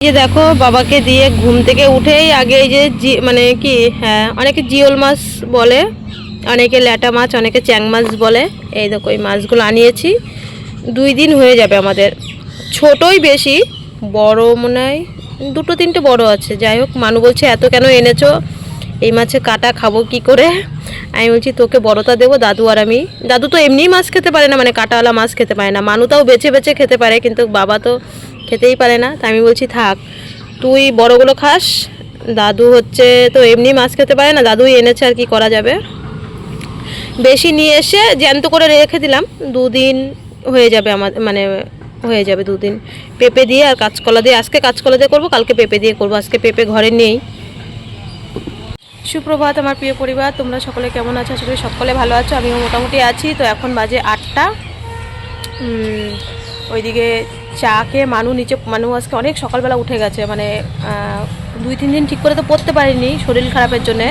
ये देखो বাবাকে দিয়ে ঘুম থেকে উঠেই আগে এই যে মানে কি হ্যাঁ অনেকে জিওল মাছ বলে, অনেকে ল্যাটা মাছ, অনেকে চ্যাং মাছ বলে। এই দেখো এই মাছগুলো আনিয়েছি, 2 দিন হয়ে যাবে আমাদের। ছোটই বেশি, বড় মনে হয় 2-3টে বড় আছে। যাই হোক, মানু বলছে এত কেন এনেছো, এই মাছে কাটা খাবো কি করে। আমি বলছি তোকে বড়টা দেবো, দাদু আর আমি। দাদু তো এমনিই মাছ খেতে পারে না, মানে কাটাওয়ালা মাছ খেতে পারে না। মানু তাও বেছে বেছে খেতে পারে, কিন্তু বাবা তো খেতেই পারে না। তা আমি বলছি থাক, তুই বড়গুলো খাস, দাদু হচ্ছে তো এমনি মাছ খেতে পারে না, দাদুই এনেছে আর কি করা যাবে। বেশি নিয়ে এসে জ্যান্ত করে রেখে দিলাম, 2 দিন হয়ে যাবে আমার, মানে হয়ে যাবে 2 দিন। পেঁপে দিয়ে আর কাঁচকলা দিয়ে, আজকে কাঁচকলা দিয়ে করবো, কালকে পেঁপে দিয়ে করবো। আজকে পেঁপে ঘরে নেই। সুপ্রভাত আমার প্রিয় পরিবার, তোমরা সকলে কেমন আছো? আসলে সকলে ভালো আছো, আমিও মোটামুটি আছি। তো এখন বাজে 8টা। ওইদিকে চা খেয়ে মানু আজকে অনেক সকালবেলা উঠে গেছে, মানে 2-3 দিন ঠিক করে তো পড়তে পারিনি শরীর খারাপের জন্যে।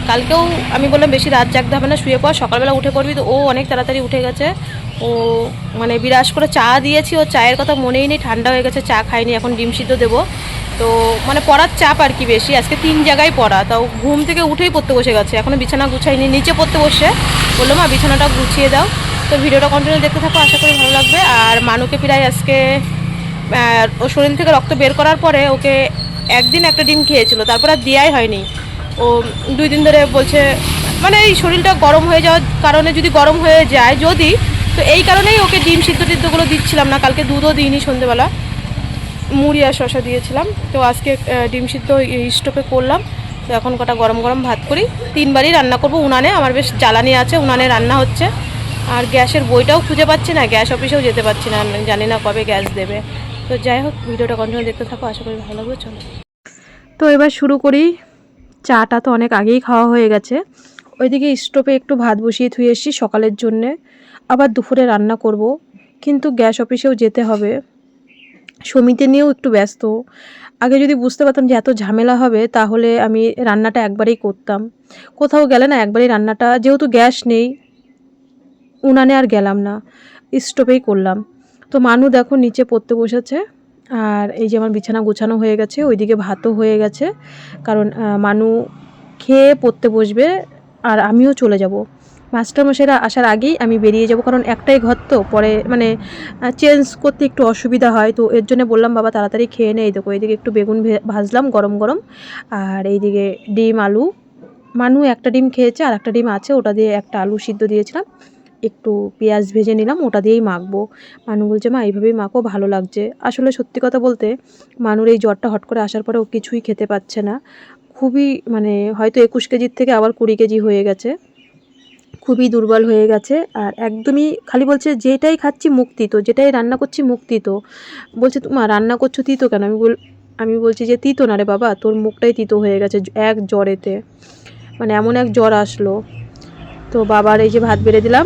কালকেও আমি বললাম বেশি রাত জাগতে হবে না, শুয়ে পর, সকালবেলা উঠে পড়বি। তো ও অনেক তাড়াতাড়ি উঠে গেছে। ও মানে বিরাস করে চা দিয়েছি, ও চায়ের কথা মনেই নেই, ঠান্ডা হয়ে গেছে, চা খাইনি। এখন ডিম সিদ্ধ দেবো। তো মানে পড়ার চাপ আর কি বেশি, আজকে 3 জায়গায় পড়া। তাও ঘুম থেকে উঠেই পড়তে বসে গেছে, এখনও বিছানা গুছাইনি, নিচে পড়তে বসে বললো মা বিছানাটা গুছিয়ে দাও। তো ভিডিওটা কন্টিনিউ দেখতে থাকো, আশা করি ভালো লাগবে। আর মানুকে প্রায় আজকে ও শরীর থেকে রক্ত বের করার পরে ওকে একদিন একটা ডিম খেয়েছিল, তারপর আর দেওয়াই হয়নি। ও 2 দিন ধরে বলছে, মানে এই শরীরটা গরম হয়ে যাওয়ার কারণে, যদি গরম হয়ে যায় যদি, তো এই কারণেই ওকে ডিম সিদ্ধ টিদ্ধগুলো দিচ্ছিলাম না। কালকে দুধও দিইনি, সন্ধ্যেবেলা মুড়ি আর শশা দিয়েছিলাম। তো আজকে ডিম সিদ্ধ স্টোভে করলাম। তো এখন কটা গরম গরম ভাত করি, 3বারই রান্না করব উনানে, আমার বেশ জ্বালানি আছে, উনানে রান্না হচ্ছে। আর গ্যাসের বইটাও খুঁজে পাচ্ছি না, গ্যাস অফিসেও যেতে পারছি না, জানি না কবে গ্যাস দেবে। তো যাই হোক, ভিডিওটা কন্টিনিউ দেখতে থাকো, আশা করি ভালো লাগবে। চলো তো এবার শুরু করি। চাটা তো অনেক আগেই খাওয়া হয়ে গেছে। ওইদিকে স্টোভে একটু ভাত বসিয়ে ধুয়ে এসেছি সকালের জন্যে, আবার দুপুরে রান্না করব, কিন্তু গ্যাস অফিসেও যেতে হবে। সমিতি নিয়েও একটু ব্যস্ত। আগে যদি বুঝতে পারতাম যে এত ঝামেলা হবে, তাহলে আমি রান্নাটা একবারেই করতাম। কোথাও গেলে না একবারেই রান্নাটা, যেহেতু গ্যাস নেই উনানে আর গেলাম না, স্টোভেই করলাম। তো মানু দেখো নিচে পড়তে বসেছে, আর এই যে আমার বিছানা গোছানো হয়ে গেছে, ওইদিকে ভাতও হয়ে গেছে। কারণ মানু খেয়ে পড়তে বসবে, আর আমিও চলে যাব। মাস্টারমশাইরা আসার আগেই আমি বেরিয়ে যাব, কারণ একটাই ঘর তো, পরে মানে চেঞ্জ করতে একটু অসুবিধা হয়। তো এর জন্য বললাম বাবা তাড়াতাড়ি খেয়ে নে। এই দেখো এইদিকে একটু বেগুন ভাজলাম গরম গরম, আর এইদিকে ডিম আলু। মানু একটা ডিম খেয়েছে, আর একটা ডিম আছে, ওটা দিয়ে একটা আলু সিদ্ধ দিয়েছিলাম, একটু পেঁয়াজ ভেজে নিলাম, ওটা দিয়েই মাখবো। মানু বলছে মা এইভাবেই মাখো, ভালো লাগছে। আসলে সত্যি কথা বলতে, মানুর এই জ্বরটা হট করে আসার পরে ও কিছুই খেতে পাচ্ছে না। খুবই মানে হয়তো 21 কেজির থেকে আবার 20 কেজি হয়ে গেছে, খুবই দুর্বল হয়ে গেছে। আর একদমই খালি বলছে যেটাই খাচ্ছি মুক্তি, তো যেটাই রান্না করছি মুক্তি। তো বলছে তোমা রান্না করছো তিতো কেন? আমি বলছি যে তিতো না রে বাবা, তোর মুখটাই তিতো হয়ে গেছে এক জ্বরেতে, মানে এমন এক জ্বর আসলো। তো বাবার এই যে ভাত বেড়ে দিলাম,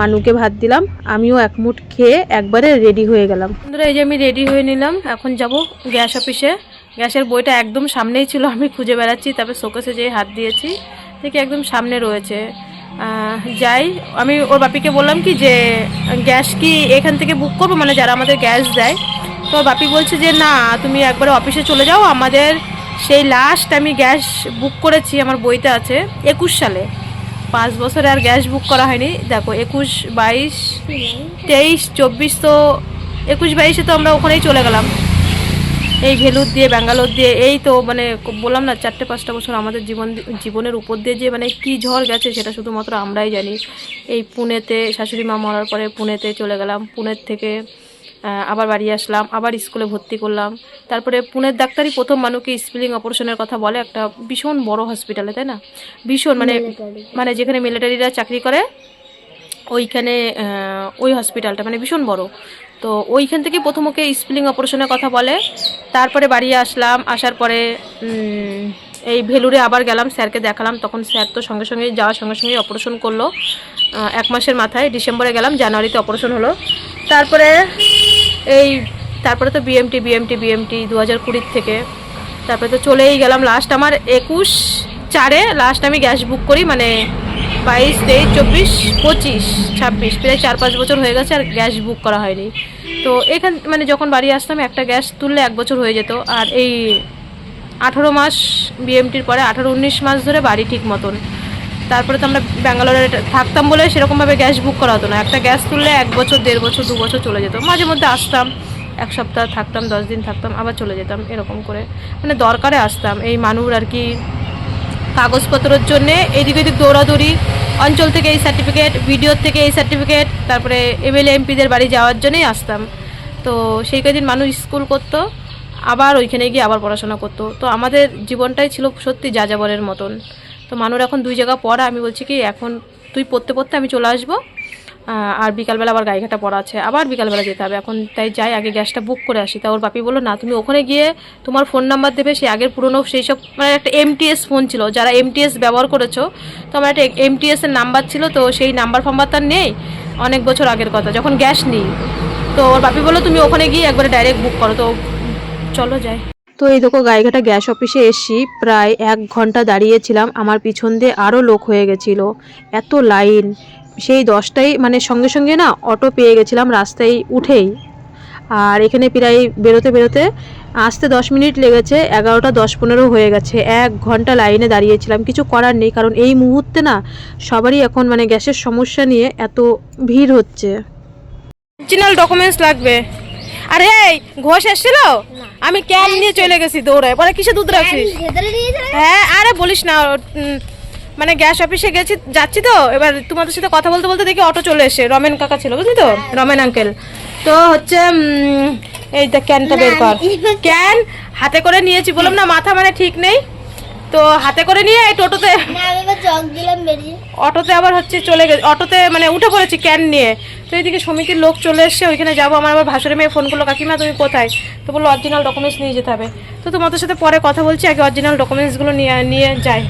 মানুকে ভাত দিলাম, আমিও এক মুঠ খেয়ে একবারে রেডি হয়ে গেলাম। বন্ধুরা এই যে আমি রেডি হয়ে নিলাম, এখন যাব গ্যাস অফিসে। গ্যাসের বইটা একদম সামনেই ছিল, আমি খুঁজে বেড়াচ্ছি, তারপরে শোকেসে যেয়ে হাত দিয়েছি, দেখি একদম সামনে রয়েছে। যাই, আমি ওর বাপিকে বললাম কি যে গ্যাস কি এখান থেকে বুক করবো, মানে যারা আমাদের গ্যাস দেয়। তো ওর বাপি বলছে যে না, তুমি একবারে অফিসে চলে যাও, আমাদের সেই লাস্ট আমি গ্যাস বুক করেছি, আমার বইতে আছে 21 সালে, 5 বছরে আর গ্যাস বুক করা হয়নি। দেখো 21, 22, 23, 24, তো 21, 22-এ তো আমরা ওখানেই চলে গেলাম, এই ভেলুর দিয়ে, ব্যাঙ্গালোর দিয়ে। এই তো মানে বললাম না, 4-5টা বছর আমাদের জীবনের উপর দিয়ে যে মানে কি ঝড় গেছে, সেটা শুধুমাত্র আমরাই জানি। এই পুনেতে শাশুড়ি মা মরার পরে পুনেতে চলে গেলাম, পুনের থেকে আবার বাড়ি আসলাম, আবার স্কুলে ভর্তি করলাম। তারপরে পুনের ডাক্তারই প্রথম মানুষকে স্পিলিং অপারেশনের কথা বলে, একটা ভীষণ বড় হসপিটালে, তাই না? ভীষণ মানে যেখানে মিলিটারিরা চাকরি করে, ওইখানে ওই হসপিটালটা মানে ভীষণ বড়। তো ওইখান থেকে প্রথম ওকে স্পিলিং অপারেশনের কথা বলে। তারপরে বাড়ি আসলাম, আসার পরে এই ভেলুরে আবার গেলাম, স্যারকে দেখালাম। তখন স্যার তো সঙ্গে সঙ্গে যাওয়ার সঙ্গে সঙ্গেই অপারেশন করলো, 1 মাসের মাথায়, ডিসেম্বরে গেলাম, জানুয়ারিতে অপারেশন হলো। তারপরে তো বিএমটি 2020 থেকে। তারপরে তো চলেই গেলাম, লাস্ট আমার 21/4-এ লাস্ট আমি গ্যাস বুক করি, মানে 22, 23, 24, 25, 26, প্রায় 4-5 বছর হয়ে গেছে আর গ্যাস বুক করা হয়নি। তো এখান মানে যখন বাড়ি আসতাম একটা গ্যাস তুললে 1 বছর হয়ে যেত। আর এই 18 মাস বিএমটির পরে 18-19 মাস ধরে বাড়ি ঠিক মতন। তারপরে তো আমরা ব্যাঙ্গালোরে থাকতাম বলে সেরকমভাবে গ্যাস বুক করা হতো না। একটা গ্যাস তুললে 1 বছর, 1.5 বছর, 2 বছর চলে যেত। মাঝে মধ্যে আসতাম, 1 সপ্তাহ থাকতাম, 10 দিন থাকতাম, আবার চলে যেতাম, এরকম করে মানে দরকারে আসতাম। এই মানুষ আর কি কাগজপত্রের জন্যে এদিক ওদিক দৌড়াদৌড়ি, অঞ্চল থেকে এই সার্টিফিকেট, ভিডিওর থেকে এই সার্টিফিকেট, তারপরে এমএলএ এমপিদের বাড়ি যাওয়ার জন্যই আসতাম। তো সেই কদিন মানুষ স্কুল করতো, আবার ওইখানে গিয়ে আবার পড়াশোনা করতো। তো আমাদের জীবনটাই ছিল সত্যি যাযাবরের মতন। তো মানুষ এখন 2 জায়গা পড়া, আমি বলছি কি এখন তুই পড়তে পড়তে আমি চলে আসবো, আর বিকালবেলা আবার গাইঘাটা পড়া আছে, আবার বিকালবেলা যেতে হবে। এখন তাই যাই, আগে গ্যাসটা বুক করে আসি। তা ওর বাপি বললো না, তুমি ওখানে গিয়ে তোমার ফোন নাম্বার দেবে, সেই আগের পুরনো সেই সব মানে একটা এমটিএস ফোন ছিল, যারা এমটিএস ব্যবহার করেছো, তো আমার একটা এমটিএসের নাম্বার ছিল, তো সেই নাম্বার ফাম্বার তার নেই, অনেক বছর আগের কথা, যখন গ্যাস নেই। তো ওর বাপি বললো তুমি ওখানে গিয়ে একবারে ডাইরেক্ট বুক করো। তো চলো যাই। তো এই দেখো গাইঘাটা গ্যাস অফিসে এসছি, প্রায় 1 ঘন্টা দাঁড়িয়েছিলাম। আমার পিছন দিয়ে আরও লোক হয়ে গেছিলো, এত লাইন। সেই 10টায় মানে সঙ্গে সঙ্গে না অটো পেয়ে গেছিলাম রাস্তায় উঠেই। আর এখানে প্রায় বেরোতে বেরোতে আসতে 10 মিনিট লেগেছে, 11টা 10-15 হয়ে গেছে। 1 ঘন্টা লাইনে দাঁড়িয়েছিলাম, কিছু করার নেই, কারণ এই মুহূর্তে না সবারই এখন মানে গ্যাসের সমস্যা নিয়ে এত ভিড় হচ্ছে। অরিজিনাল ডকুমেন্টস লাগবে। আরে এই ঘোষ এসেছিল, আমি ক্যান নিয়ে চলে গেছি দৌড়ায়। পরে কিসে দুধ রাখছিস? হ্যাঁ, আরে বলিস না, মানে গ্যাস অফিসে যাচ্ছি তো, এবার তোমাদের সাথে কথা বলতে বলতে দেখি অটো চলে এসে, রমেন কাকা ছিল বুঝলি তো, রমেন আঙ্কেল। তো হচ্ছে এই দেখ ক্যানটা বের কর। ক্যান হাতে করে নিয়েছি, বললাম না মাথা মানে ঠিক নেই, তো হাতে করে নিয়ে এই টোটোতে অটোতে আবার হচ্ছে চলে গেছে, অটোতে মানে উঠে পড়েছি ক্যান নিয়ে। তো এইদিকে সমিতির লোক চলে এসছে, ওইখানে যাবো। আমার আবার ভাসুরের মেয়ে ফোন করলো, কাকিমা তুমি কোথায়? তো বললো অরিজিনাল ডকুমেন্টস নিয়ে যেতে হবে। তো তোমাদের সাথে পরে কথা বলছি, আগে অরিজিনাল ডকুমেন্টসগুলো নিয়ে যাই।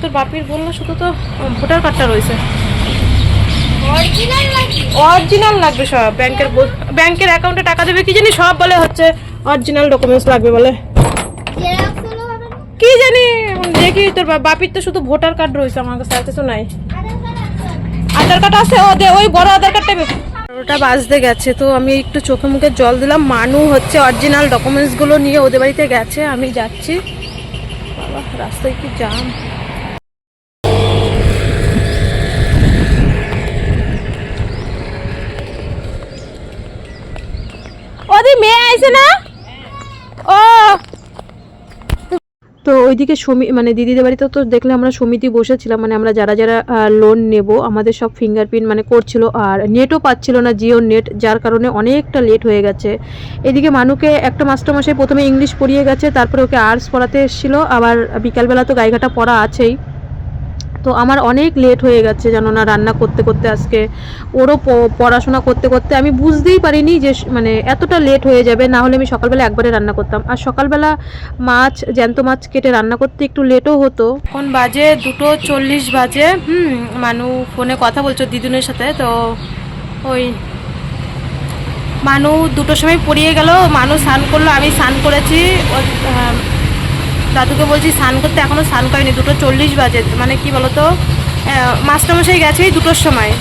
তোর বাপির বললো শুধু তো ভোটার কার্ডটা রয়েছে, অরিজিনাল লাগবে সব। ব্যাংকের অ্যাকাউন্টে টাকা দেবে কি জানি, সব বলে হচ্ছে অরিজিনাল ডকুমেন্টস লাগবে বলে। কি জানি, দেখি তোর বাপির তো শুধু ভোটার কার্ড রয়েছে, আমার কাছে আর কিছু নাই। আধার কার্ড আছে, ও দে, ওই বড় আধার কার্ডটা। 12টা বাজতে গেছে, তো আমি একটু চোখে মুখে জল দিলাম। মানু হচ্ছে অরিজিনাল ডকুমেন্টসগুলো নিয়ে ওদের বাড়িতে গেছে, আমি যাচ্ছি। বাবা রাস্তায় কি জাম। ওদি মেয়ে আইছে না, ও তো ওইদিকে মানে দিদিদের বাড়িতে তো দেখলে আমরা সমিতি বসেছিলাম, মানে আমরা যারা যারা লোন নেব, আমাদের সব ফিঙ্গারপ্রিন্ট মানে করছিল। আর নেটও পাচ্ছিল না, জিও নেট, যার কারণে অনেকটা লেট হয়ে গেছে। এদিকে মানুকে একটা মাস্টারমশাই প্রথমে ইংলিশ পড়িয়ে গেছে, তারপরে ওকে আর্টস পড়াতে এসেছিলো, আবার বিকালবেলা তো গাইঘাটা পড়া আছেই। তো আমার অনেক লেট হয়ে গেছে জানো না, রান্না করতে করতে আজকে, ওরও পড়াশোনা করতে করতে আমি বুঝতেই পারিনি যে মানে এতটা লেট হয়ে যাবে। না হলে আমি সকালবেলা একবারে রান্না করতাম, আর সকালবেলা জ্যান্ত মাছ কেটে রান্না করতে একটু লেটও হতো। এখন বাজে 2:40 বাজে। মানু ফোনে কথা বলছো দিদুনের সাথে। তো ওই মানু 2টোর সময় পড়িয়ে গেল, মানু স্নান করলো, আমি স্নান করেছি। দাদুকে বলছি স্নান করতে, এখনও স্নান করেনি, 2:40 বাজে। মানে কি বলতো, মাস্টারমশাই গেছেই 2টোর সময়,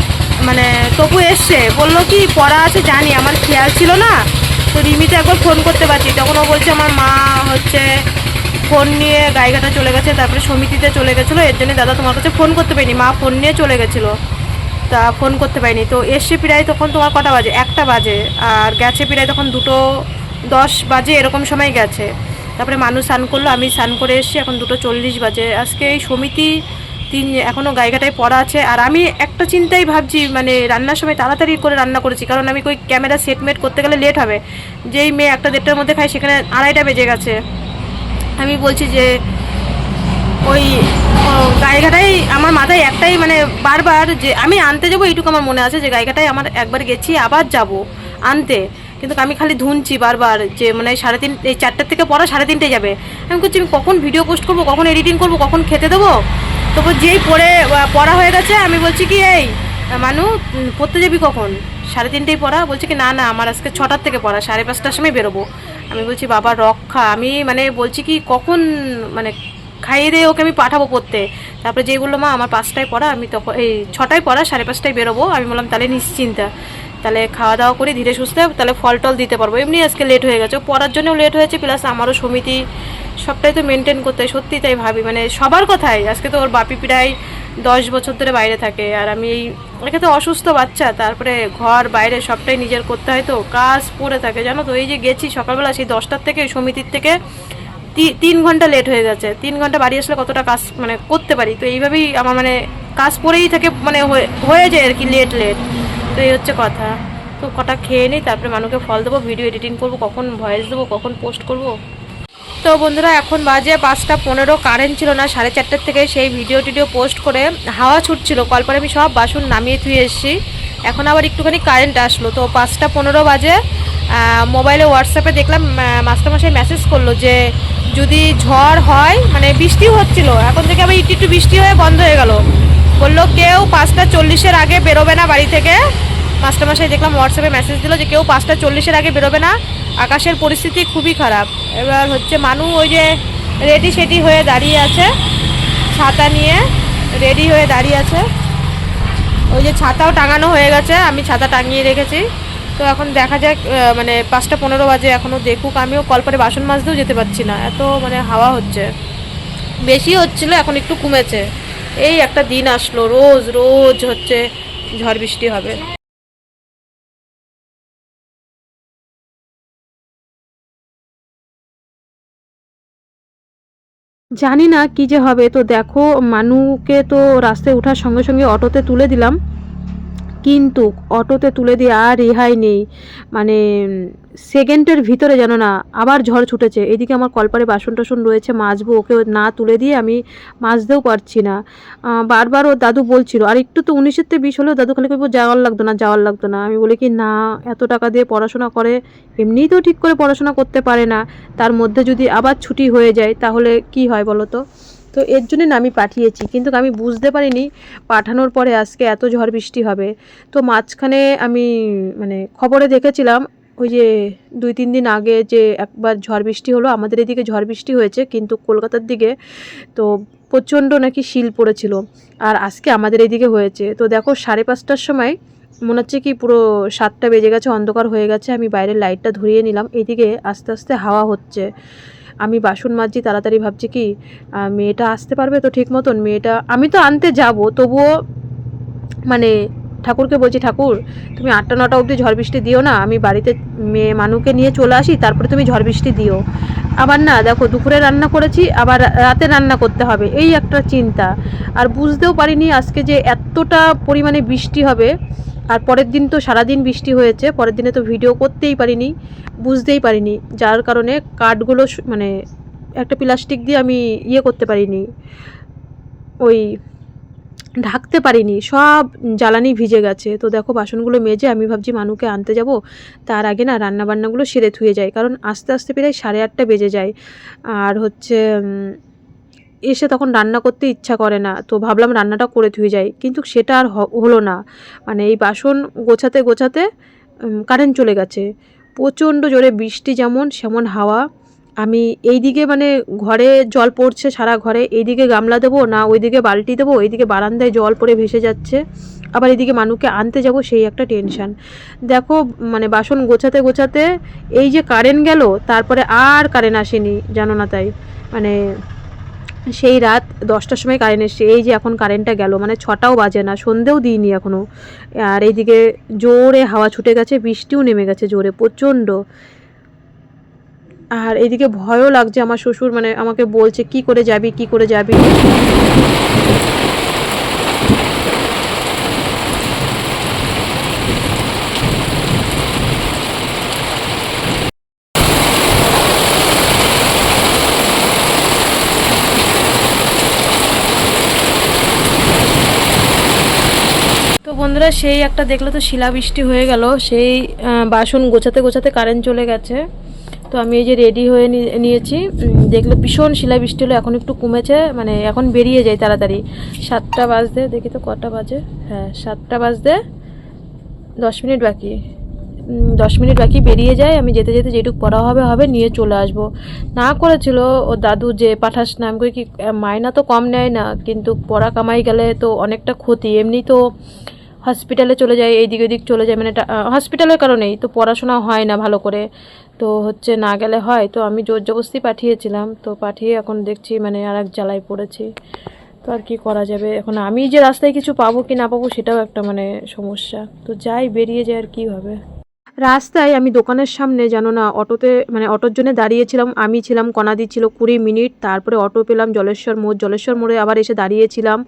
মানে তবু এসছে, বললো কি পড়া আছে জানি, আমার খেয়াল ছিল না। তো রিমিতে একবার ফোন করতে পারছি, তখন ও বলছে আমার মা হচ্ছে ফোন নিয়ে গাইঘাটা চলে গেছে, তারপরে সমিতিতে চলে গেছিলো, এর জন্য দাদা তোমার কাছে ফোন করতে পারিনি, মা ফোন নিয়ে চলে গেছিলো, তা ফোন করতে পারিনি। তো এসছে প্রায় তখন তোমার কটা বাজে, 1টা বাজে, আর গেছে প্রায় তখন 2:10 বাজে, এরকম সময় গেছে। তারপরে মানুষ স্নান করলো, আমি স্নান করে এসেছি, এখন 2:40 বাজে। আজকে এই সমিতি এখনও গাইঘাটায় পড়া আছে। আর আমি একটা চিন্তাই ভাবছি, মানে রান্নার সময় তাড়াতাড়ি করে রান্না করেছি, কারণ আমি ওই ক্যামেরা সেটমেট করতে গেলে লেট হবে। যেই মেয়ে 1টা-1:30টার মধ্যে খাই, সেখানে 2:30টা বেজে গেছে। আমি বলছি যে ওই গাইঘাটায় আমার মাথায় একটাই মানে বারবার যে আমি আনতে যাবো, এইটুকু আমার মনে আছে যে গাইঘাটায় আমার একবার গেছি, আবার যাব আনতে, কিন্তু আমি খালি ধুনছি বারবার যে মানে 3:30, এই 4টার থেকে পড়া 3:30টায় যাবে। আমি করছি আমি কখন ভিডিও পোস্ট করবো, কখন এডিটিং করবো, কখন খেতে দেবো। তবু যেই পড়া হয়ে গেছে, আমি বলছি কি এই মানু পড়তে যাবি কখন? 3:30টায় পড়া। বলছি কি না না, আমার আজকে 6টার থেকে পড়া, 5:30টার সময় বেরোবো। আমি বলছি বাবা রক্ষা, আমি মানে বলছি কি কখন মানে খাইয়ে দিয়ে ওকে আমি পাঠাবো পড়তে। তারপরে যেগুলো মা আমার 5টায় পড়া, আমি তখন এই 6টায় পড়া, 5:30টায় বেরোবো। আমি বললাম তাহলে নিশ্চিন্তা। তাহলে খাওয়া দাওয়া করি ধীরে সুস্থে, তাহলে ফল টল দিতে পারবো। এমনি আজকে লেট হয়ে গেছে, পড়ার জন্যও লেট হয়েছে, প্লাস আমারও সমিতি সবটাই তো মেনটেন করতে হয়। সত্যি তাই ভাবি, মানে সবার কথাই। আজকে তো ওর বাপি প্রায় 10 বছর ধরে বাইরে থাকে, আর আমি একে তো অসুস্থ বাচ্চা, তারপরে ঘর বাইরে সবটাই নিজের করতে হয়, তো কাজ পড়ে থাকে জানো তো। এই যে গেছি সকালবেলা সেই 10টার থেকে, সমিতির থেকে 3 ঘন্টা লেট হয়ে গেছে। 3 ঘন্টা বাড়ি আসলে কতটা কাজ মানে করতে পারি, তো এইভাবেই আমার মানে কাজ পড়েই থাকে, মানে হয়ে যায় আর কি, লেট। তো এই হচ্ছে কথা। তো কটা খেয়ে নিই, তারপরে মানুষকে ফল দেবো, ভিডিও এডিটিং করবো, কখন ভয়েস দেবো, কখন পোস্ট করব। তো বন্ধুরা এখন বাজে 5টা 15, কারেন্ট ছিল না 4:30 থেকে, সেই ভিডিও পোস্ট করে হাওয়া ছুটছিল, কলপারে আমি সব বাসন নামিয়ে ধুয়ে এসেছি। এখন আবার একটুখানি কারেন্ট আসলো, তো 5টা 15 বাজে মোবাইলে হোয়াটসঅ্যাপে দেখলাম মাস্টারমশাই মেসেজ করলো যে যদি ঝড় হয়, মানে বৃষ্টিও হচ্ছিল, এখন থেকে আবার একটু বৃষ্টি হয়ে বন্ধ হয়ে গেল। বললো কেউ 5টা 40-এর আগে বেরোবে না বাড়ি থেকে। মাস্টারমশাই দেখলাম হোয়াটসঅ্যাপে মেসেজ দিল যে কেউ 5টা 40-এর আগে বেরোবে না, আকাশের পরিস্থিতি খুবই খারাপ। এবার হচ্ছে মানু ওই যে রেডি সেডি হয়ে দাঁড়িয়ে আছে, ছাতা নিয়ে রেডি হয়ে দাঁড়িয়ে আছে। ওই যে ছাতাও টাঙানো হয়ে গেছে, আমি ছাতা টাঙিয়ে রেখেছি। তো এখন দেখা যাক, মানে 5টা 15 বাজে, এখনও দেখুক। আমিও কলপারে বাসন মাজতেও যেতে পারছি না, এত মানে হাওয়া হচ্ছে। বেশি হচ্ছিল, এখন একটু কমেছে। এই একটা দিন আসলো, রোজ রোজ হচ্ছে ঝড় বৃষ্টি হবে। জানি না কি যে হবে। তো দেখো মানুকে তো রাস্তায় ওঠার সঙ্গে সঙ্গে অটোতে তুলে দিলাম, কিন্তু অটোতে তুলে দিয়ে আর রেহাই নেই। মানে সেকেন্ডের ভিতরে যেন না আবার ঝড় ছুটেছে। এদিকে আমার কলপারে বাসন টাসন রয়েছে, মাজবো, ওকে না তুলে দিয়ে আমি মাজতেও পারছি না। বারবার ওর দাদু বলছিল, আর একটু তো 19-20 হলেও দাদু খালি করবো যাওয়ার লাগতো না। আমি বলি কি না, এত টাকা দিয়ে পড়াশোনা করে, এমনিই তো ঠিক করে পড়াশোনা করতে পারে না, তার মধ্যে যদি আবার ছুটি হয়ে যায় তাহলে কি হয় বলো তো। তো এর জন্য না আমি পাঠিয়েছি, কিন্তু আমি বুঝতে পারিনি পাঠানোর পরে আজকে এত ঝড় বৃষ্টি হবে। তো মাঝখানে আমি মানে খবরে দেখেছিলাম, ওই যে 2-3 দিন আগে যে একবার ঝড় বৃষ্টি হলো, আমাদের এদিকে ঝড় বৃষ্টি হয়েছে, কিন্তু কলকাতার দিকে তো প্রচণ্ড নাকি শিল পড়েছিল। আর আজকে আমাদের এইদিকে হয়েছে। তো দেখো 5:30টার সময় মনে হচ্ছে কি পুরো 7টা বেজে গেছে, অন্ধকার হয়ে গেছে। আমি বাইরের লাইটটা ধরিয়ে নিলাম, এইদিকে আস্তে আস্তে হাওয়া হচ্ছে। আমি বাসন মাজছি তাড়াতাড়ি, ভাবছি কি মেয়েটা আসতে পারবে তো ঠিক মতন। মেয়েটা আমি তো আনতে যাব, তবুও মানে ঠাকুরকে বলছি, ঠাকুর তুমি 8টা 9টা অবধি ঝড় বৃষ্টি দিও না, আমি বাড়িতে মেয়ে মানুকে নিয়ে চলে আসি, তারপরে তুমি ঝড় বৃষ্টি দিও। আবার না দেখো দুপুরে রান্না করেছি, আবার রাতে রান্না করতে হবে, এই একটা চিন্তা। আর বুঝতেও পারিনি আজকে যে এতটা পরিমাণে বৃষ্টি হবে। আর পরের দিন তো সারাদিন বৃষ্টি হয়েছে, পরের দিনে তো ভিডিও করতেই পারিনি, বুঝতেই পারিনি, যার কারণে কাঠগুলো মানে একটা প্লাস্টিক দিয়ে আমি করতে পারিনি, ওই ঢাকতে পারিনি, সব জ্বালানি ভিজে গেছে। তো দেখো বাসনগুলো মেজে আমি ভাবছি মানুকে আনতে যাব, তার আগে না রান্নাবান্নাগুলো সেরে থুয়ে যায়, কারণ আস্তে আস্তে প্রায় 8:30 বেজে যায়। আর হচ্ছে এসে তখন রান্না করতে ইচ্ছা করে না, তো ভাবলাম রান্নাটা করে থুয়ে যাই, কিন্তু সেটা আর হলো না। মানে এই বাসন গোছাতে গোছাতে কারেন্ট চলে গেছে। প্রচণ্ড জোরে বৃষ্টি, যেমন সেমন হাওয়া। আমি এইদিকে মানে ঘরে জল পড়ছে সারা ঘরে, এইদিকে গামলা দেবো না ওইদিকে বালতি দেবো, এইদিকে বারান্দায় জল পড়ে ভেসে যাচ্ছে, আবার এদিকে মানুকে আনতে যাব, সেই একটা টেনশান। দেখো মানে বাসন গোছাতে গোছাতে এই যে কারেন্ট গেল, তারপরে আর কারেন্ট আসেনি জানো না। তাই মানে সেই রাত 10টার সময় কারেন্ট এসছে, এই যে এখন কারেন্টটা গেল, মানে 6টাও বাজে না, সন্ধেও দিইনি এখনও। আর এইদিকে জোরে হাওয়া ছুটে গেছে, বৃষ্টিও নেমে গেছে জোরে প্রচণ্ড। আর এইদিকে ভয়ও লাগছে, আমার শ্বশুর মানে আমাকে বলছে কি করে যাবি, কি করে যাবি। তো বন্ধুরা সেই একটা দেখলে তো শিলাবৃষ্টি হয়ে গেল, সেই বাসন গোছাতে গোছাতে কারেন্ট চলে গেছে। তো আমি এই যে রেডি হয়ে নিয়েছি, দেখলে ভীষণ শিলাবৃষ্টি হলো, এখন একটু কমেছে, মানে এখন বেরিয়ে যায় তাড়াতাড়ি। 7টা বাজতে, দেখি তো কটা বাজে, হ্যাঁ 7টা বাজতে 10 মিনিট বাকি, 10 মিনিট বাকি বেরিয়ে যায়। আমি যেতে যেতে যেটুকু পড়া হবে হবে, নিয়ে চলে আসব। না করেছিল ও দাদু যে পাঠাস নাম করে, কি মায়না তো কম নেয় না, কিন্তু পড়া কামাই গেলে তো অনেকটা ক্ষতি। এমনি তো হসপিটালে চলে যায়, এইদিক ওদিক চলে যায়, মানে হসপিটালের কারণেই তো পড়াশোনা হয় না ভালো করে, তো হচ্ছে না গেলে হয়, তো আমি জোর জবরদস্তি পাঠিয়েছিলাম, তো পাঠিয়ে এখন দেখছি মানে আর এক জ্বালায় পড়েছি। তো আর কি করা যাবে, এখন আমি যে রাস্তায় কিছু পাবো কি না পাবো সেটাও একটা মানে সমস্যা। তো যাই, বেরিয়ে যায় আর কি হবে। রাস্তায় আমি দোকানের সামনে জানো না অটোতে মানে অটোর জন্য দাঁড়িয়েছিলাম, আমি ছিলাম, কণাদি ছিল 20 মিনিট, তারপরে অটো পেলাম জলেশ্বর মোড়, জলেশ্বর মোড়ে আবার এসে দাঁড়িয়েছিলাম,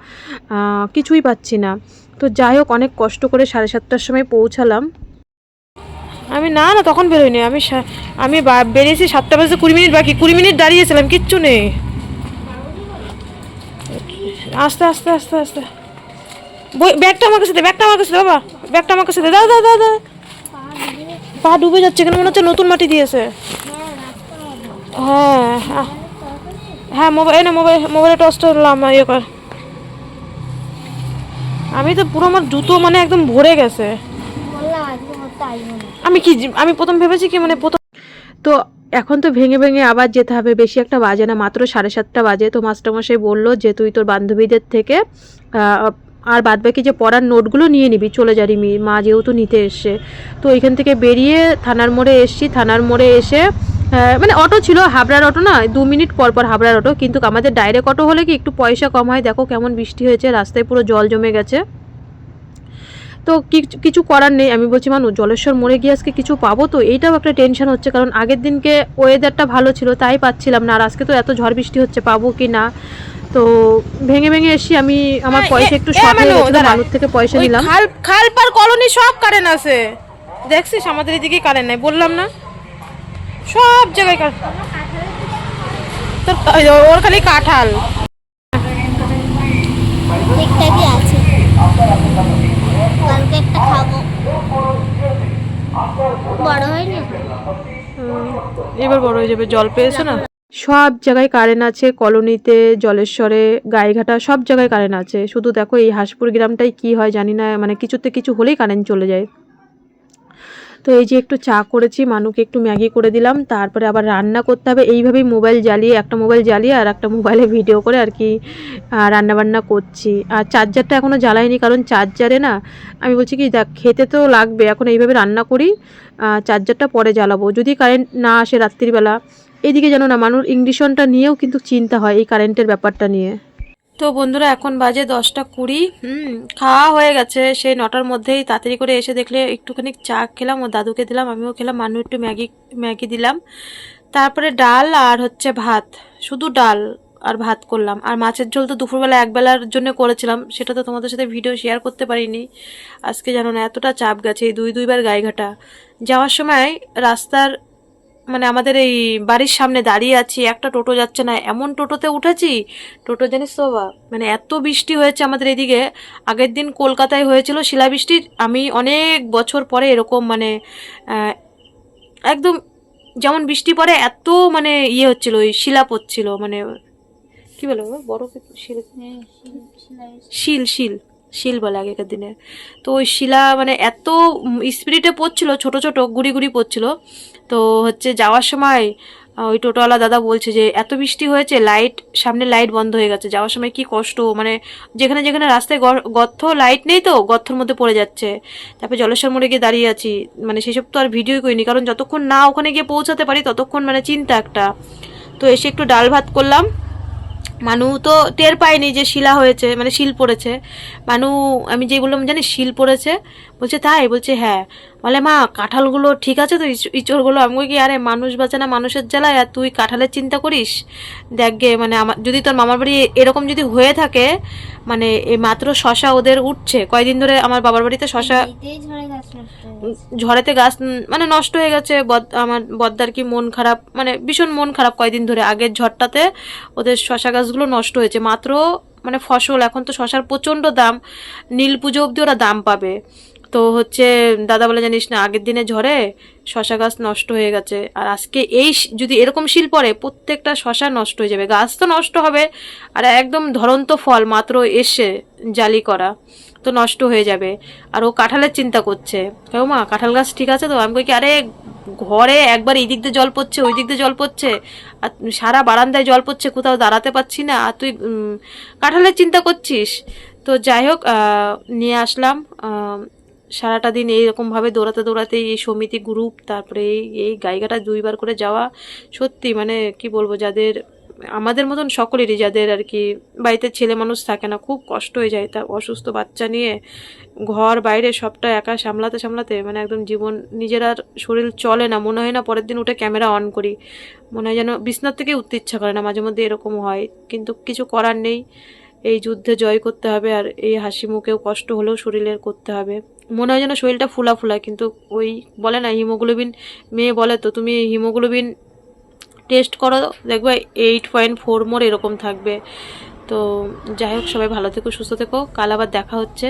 কিছুই পাচ্ছি না। তো যাই হোক অনেক কষ্ট করে 7:30টার সময় পৌঁছালাম। আমি না না তখন বেরোইনি, আমি বেরিয়েছি 7:20 বাকি, 20 মিনিট দাঁড়িয়েছিলাম, কিচ্ছু নেই। আস্তে আস্তে আস্তে আস্তে, ব্যাগটা আমার কাছে দে, ব্যাগটা আমার কাছে দে বাবা, ব্যাগটা আমার কাছে দে, দাও দাও দাও দাও। পা ডুবে যাচ্ছে, কেন মনে হচ্ছে নতুন মাটি দিয়েছে। হ্যাঁ হ্যাঁ, মোবাইলে টর্চটা হলাম ইয়ে কর। আমি তো পুরো আমার জুতো মানে একদম ভরে গেছে। আমি প্রথম ভেবেছি কি মানে প্রথম তো এখন তো ভেঙে ভেঙে আবার যেতে হবে, বেশি একটা বাজে না, মাত্র 7:30 বাজে। তো মাস্টারমশাই বললো যে তুই তোর বান্ধবীদের থেকে আর বাদবাকি যে পড়ার নোটগুলো নিয়ে নিবি, চলে যাবি, মা যেহেতু নিতে এসছে। তো এখান থেকে বেরিয়ে থানার মোড়ে এসছি, থানার মোড়ে এসে মানে অটো ছিল, হাবড়ার অটো না, 2 মিনিট পর পর হাবড়ার অটো, কিন্তু আমাদের ডাইরেক্ট অটো হলে কি একটু পয়সা কম হয়। দেখো কেমন বৃষ্টি হয়েছে, রাস্তায় পুরো জল জমে গেছে। তো কিছু করার নেই, আমি বলছি মানুষ জলেশ্বর মোড়ে গিয়ে আজকে কিছু পাবো, তো এইটাও একটা টেনশন হচ্ছে, কারণ আগের দিনকে ওয়েদারটা ভালো ছিল তাই পাচ্ছিলাম না, আর আজকে তো এত ঝড় বৃষ্টি হচ্ছে, পাবো কি না। তো ভেঙে ভেঙে এসছি আমি, আমার পয়সা একটু শর্ট হয়ে গেছিল, মানুষ থেকে পয়সা নিলাম। খালপার কলোনি সব কারেন্ট আছে, দেখছিস আমাদের এদিকে কারেন্ট নাই, বললাম না সব জায়গায় ওর খালি কাঁঠাল আছে, কালকে একটা খাবো, বড় হয়নি, এবার বড় হয়ে যাবে, জল পেয়েছো না। সব জায়গায় কারেন্ট আছে, কলোনিতে, জলেশ্বরে, গাইঘাটা, সব জায়গায় কারেন্ট আছে। শুধু দেখো এই হাঁসপুর গ্রামটাই কি হয় জানি না, মানে কিছুতে কিছু হলেই কারেন্ট চলে যায়। তো এই যে একটু চা করেছি, মানুকে একটু ম্যাগি করে দিলাম, তারপরে আবার রান্না করতে হবে। এইভাবেই মোবাইল জ্বালিয়ে, একটা মোবাইল জ্বালিয়ে আর একটা মোবাইলে ভিডিও করে আর কি রান্নাবান্না করছি। আর চার্জারটা এখনও জ্বালাইনি, কারণ চার্জারে না আমি বলছি কি দেখ খেতে তো লাগবে, এখন এইভাবে রান্না করি, চার্জারটা পরে জ্বালাবো যদি কারেন্ট না আসে রাত্রিবেলা। এদিকে জানো না মানুষ ইংলিশনটা নিয়েও কিন্তু চিন্তা হয় এই কারেন্টের ব্যাপারটা নিয়ে। তো বন্ধুরা এখন বাজে 10:20, খাওয়া হয়ে গেছে সেই 9টার মধ্যেই। তাড়াতাড়ি করে এসে দেখলে একটুখানি চা খেলাম, ও দাদুকে দিলাম, আমিও খেলাম, মানু একটু ম্যাগি দিলাম, তারপরে ডাল আর হচ্ছে ভাত, শুধু ডাল আর ভাত করলাম। আর মাছের ঝোল তো দুপুরবেলা একবেলার জন্য করেছিলাম, সেটা তো তোমাদের সাথে ভিডিও শেয়ার করতে পারিনি। আজকে জানো না এতটা চাপ গেছে, এই দুইবার গাইঘাটা যাওয়ার সময় রাস্তার মানে আমাদের এই বাড়ির সামনে দাঁড়িয়ে আছি, একটা টোটো যাচ্ছে না, এমন টোটোতে উঠেছি, টোটো জানিস তো বাবা মানে এত বৃষ্টি হয়েছে আমাদের এদিকে। আগের দিন কলকাতায় হয়েছিল শিলাবৃষ্টি, আমি অনেক বছর পরে এরকম মানে একদম যেমন বৃষ্টি পড়ে এত মানে ইয়ে হচ্ছিল, ওই শিলা পড়ছিল, মানে কি বলে বড় শিল শিল শিল বলে আগেকার দিনে। তো ওই শিলা মানে এত স্পিডে পড়ছিল, ছোট ছোট গুড়ি গুড়ি পড়ছিল। তো হচ্ছে যাওয়ার সময় ওই টোটোওয়ালা দাদা বলছে যে এত বৃষ্টি হয়েছে, সামনে লাইট বন্ধ হয়ে গেছে, যাওয়ার সময় কি কষ্ট, মানে যেখানে যেখানে রাস্তায় গর্ত, লাইট নেই তো গর্তর মধ্যে পড়ে যাচ্ছে। তারপরে জলেশ্বর মোড়ে গিয়ে দাঁড়িয়ে আছি, মানে সেসব তো আর ভিডিও করিনি, কারণ যতক্ষণ না ওখানে গিয়ে পৌঁছাতে পারি ততক্ষণ মানে চিন্তা একটা। তো এসে একটু ডাল ভাত করলাম, মানু তো টের পায়নি যে শিলা হয়েছে, মানে শিল পড়েছে। মানু আমি যে বললাম জানি শিল পড়েছে, বলছে তাই, বলছে হ্যাঁ, বলে মা কাঁঠালগুলো ঠিক আছে তো, ইঁচড়গুলো? আমি কি আরে মানুষ বাঁচে না মানুষের জ্বালায়, আর তুই কাঁঠালের চিন্তা করিস? দেখ গে মানে আমার যদি তোর মামার বাড়ি এরকম যদি হয়ে থাকে, মানে এই মাত্র শশা ওদের উঠছে কয়দিন ধরে, আমার বাবার বাড়িতে শশা ঝড়েতে গাছ মানে নষ্ট হয়ে গেছে। আমার বদ্দার কি মন খারাপ, মানে ভীষণ মন খারাপ, কয়দিন ধরে আগের ঝড়টাতে ওদের শশা গাছগুলো নষ্ট হয়েছে। মাত্র মানে ফসল, এখন তো শশার প্রচণ্ড দাম, নীল পুজো অবধি ওরা দাম পাবে। তো হচ্ছে দাদা বলে জানিস না আগের দিনে ঝড়ে শশা গাছ নষ্ট হয়ে গেছে, আর আজকে এই যদি এরকম শিল পড়ে প্রত্যেকটা শশা নষ্ট হয়ে যাবে, গাছ তো নষ্ট হবে, আর একদম ধরন্ত ফল মাত্র এসে জালি করা, তো নষ্ট হয়ে যাবে। আর ও কাঁঠালের চিন্তা করছে, কেউ মা কাঁঠাল গাছ ঠিক আছে তো? আমি কই কি আরে ঘরে একবার এই দিক দিয়ে জল পড়ছে, ওই দিক দিয়ে জল পড়ছে, আর সারা বারান্দায় জল পড়ছে, কোথাও দাঁড়াতে পারছি না, আর তুই কাঁঠালের চিন্তা করছিস? তো যাই হোক নিয়ে আসলাম। সারাটা দিন এইরকমভাবে দৌড়াতে দৌড়াতে এই সমিতি গ্রুপ, তারপরে এই গাইঘাটা 2বার করে যাওয়া, সত্যি মানে কি বলবো, যাদের আমাদের মতন সকলেরই, যাদের আর কি বাড়িতে ছেলে মানুষ থাকে না, খুব কষ্ট হয়ে যায়। তা অসুস্থ বাচ্চা নিয়ে ঘর বাইরে সবটা একা সামলাতে সামলাতে মানে একদম জীবন, নিজের আর শরীর চলে না, মনে হয় না পরের দিন উঠে ক্যামেরা অন করি, মনে হয় যেন বিছনার থেকে উঠতে ইচ্ছা করে না, মাঝে মধ্যে এরকম হয়। কিন্তু কিছু করার নেই, এই যুদ্ধে জয় করতে হবে, আর এই হাসি মুখেও কষ্ট হলেও শরীরের করতে হবে। মনে হয় যেন শরীরটা ফুলা ফুলা, কিন্তু ওই বলে না হিমোগ্লোবিন, মেয়ে বলে তো তুমি হিমোগ্লোবিন টেস্ট করো, দেখবে 8.4 মোর এরকম থাকবে। তো যাই হোক, সবাই ভালো থেকো, সুস্থ থেকো, কাল আবার দেখা হচ্ছে।